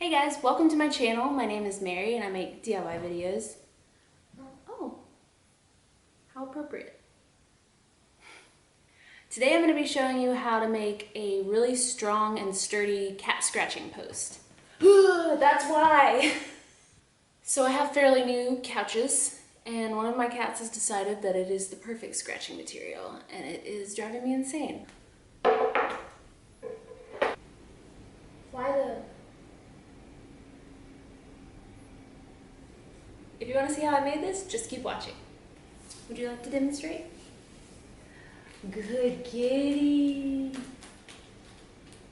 Hey guys, welcome to my channel. My name is Mary and I make DIY videos. Oh, how appropriate. Today I'm going to be showing you how to make a really strong and sturdy cat scratching post. That's why! So I have fairly new couches and one of my cats has decided that it is the perfect scratching material and it is driving me insane. Why the... If you want to see how I made this, just keep watching. Would you like to demonstrate? Good kitty.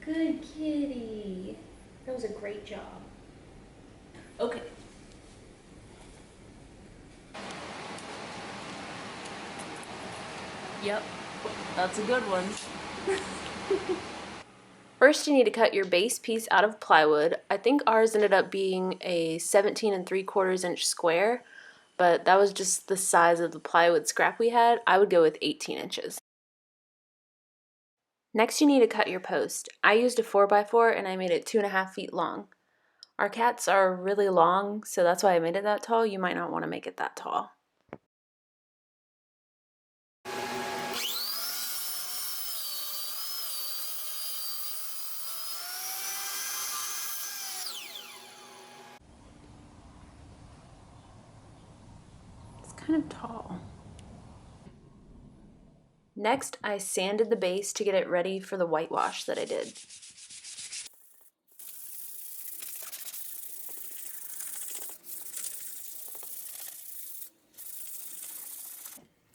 Good kitty. That was a great job. Okay. Yep, that's a good one. First, you need to cut your base piece out of plywood. I think ours ended up being a 17 3/4 inch square, but that was just the size of the plywood scrap we had. I would go with 18 inches. Next, you need to cut your post. I used a 4x4 and I made it 2.5 feet long. Our cats are really long, so that's why I made it that tall. You might not want to make it that tall. It's kind of tall. Next, I sanded the base to get it ready for the whitewash that I did.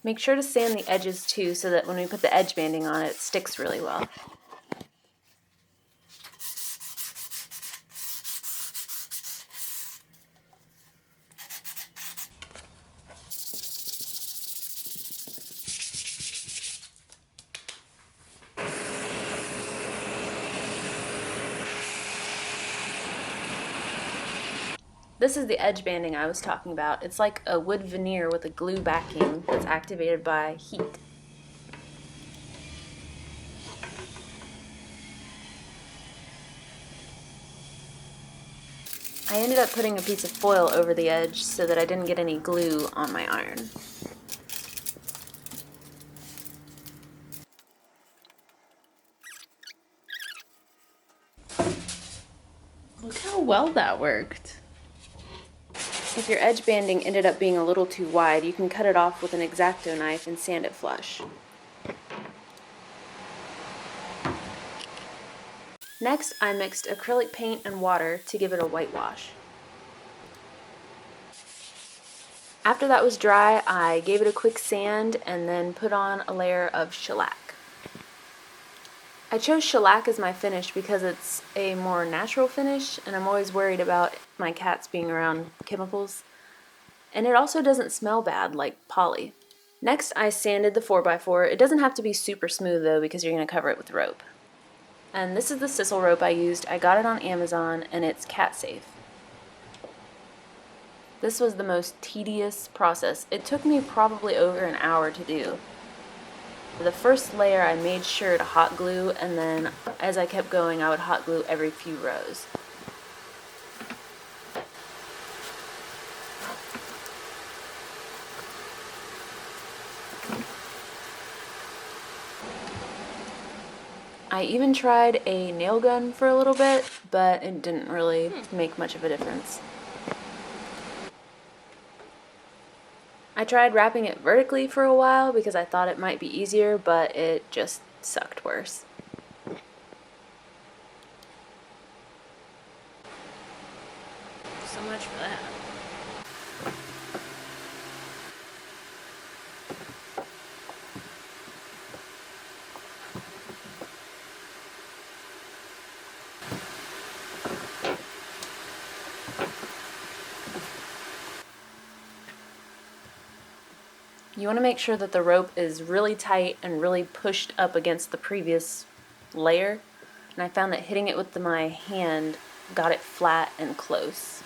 Make sure to sand the edges too so that when we put the edge banding on it sticks really well. This is the edge banding I was talking about. It's like a wood veneer with a glue backing that's activated by heat. I ended up putting a piece of foil over the edge so that I didn't get any glue on my iron. Look how well that worked. If your edge banding ended up being a little too wide, you can cut it off with an X-Acto knife and sand it flush. Next, I mixed acrylic paint and water to give it a whitewash. After that was dry, I gave it a quick sand and then put on a layer of shellac. I chose shellac as my finish because it's a more natural finish and I'm always worried about my cats being around chemicals. And it also doesn't smell bad like poly. Next, I sanded the 4x4. It doesn't have to be super smooth though because you're going to cover it with rope. And this is the sisal rope I used. I got it on Amazon and it's cat safe. This was the most tedious process. It took me probably over an hour to do. The first layer I made sure to hot glue, and then as I kept going I would hot glue every few rows. I even tried a nail gun for a little bit, but it didn't really make much of a difference. I tried wrapping it vertically for a while because I thought it might be easier, but it just sucked worse. So much for that. You want to make sure that the rope is really tight and really pushed up against the previous layer. And I found that hitting it with my hand got it flat and close.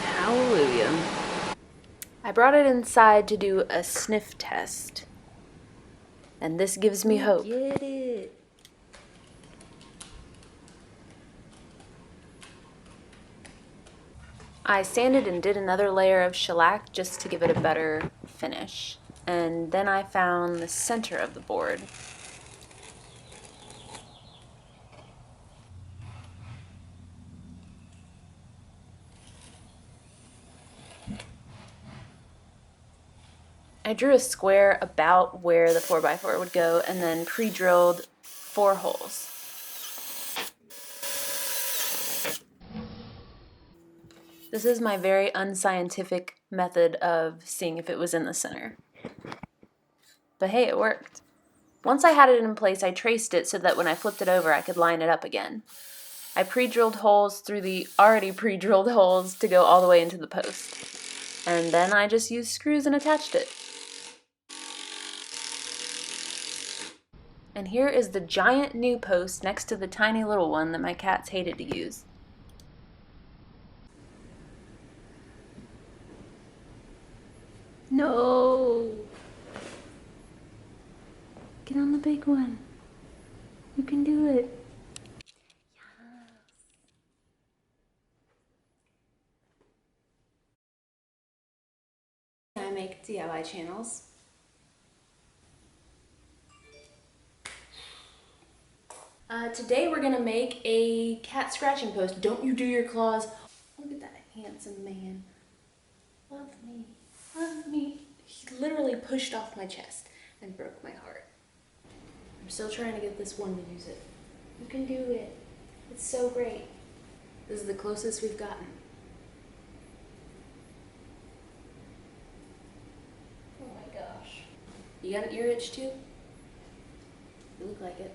Hallelujah. I brought it inside to do a sniff test, and this gives me hope. Get it. I sanded and did another layer of shellac just to give it a better finish. And then I found the center of the board. I drew a square about where the 4x4 would go and then pre-drilled 4 holes. This is my very unscientific method of seeing if it was in the center. But hey, it worked. Once I had it in place, I traced it so that when I flipped it over, I could line it up again. I pre-drilled holes through the already pre-drilled holes to go all the way into the post. And then I just used screws and attached it. And here is the giant new post next to the tiny little one that my cats hated to use. No! Get on the big one. You can do it. I make DIY channels. Today we're gonna make a cat scratching post. Don't you do your claws. Look at that handsome man. Love me, love me. He literally pushed off my chest and broke my heart. I'm still trying to get this one to use it. You can do it. It's so great. This is the closest we've gotten. Oh my gosh. You got an ear itch too? You look like it.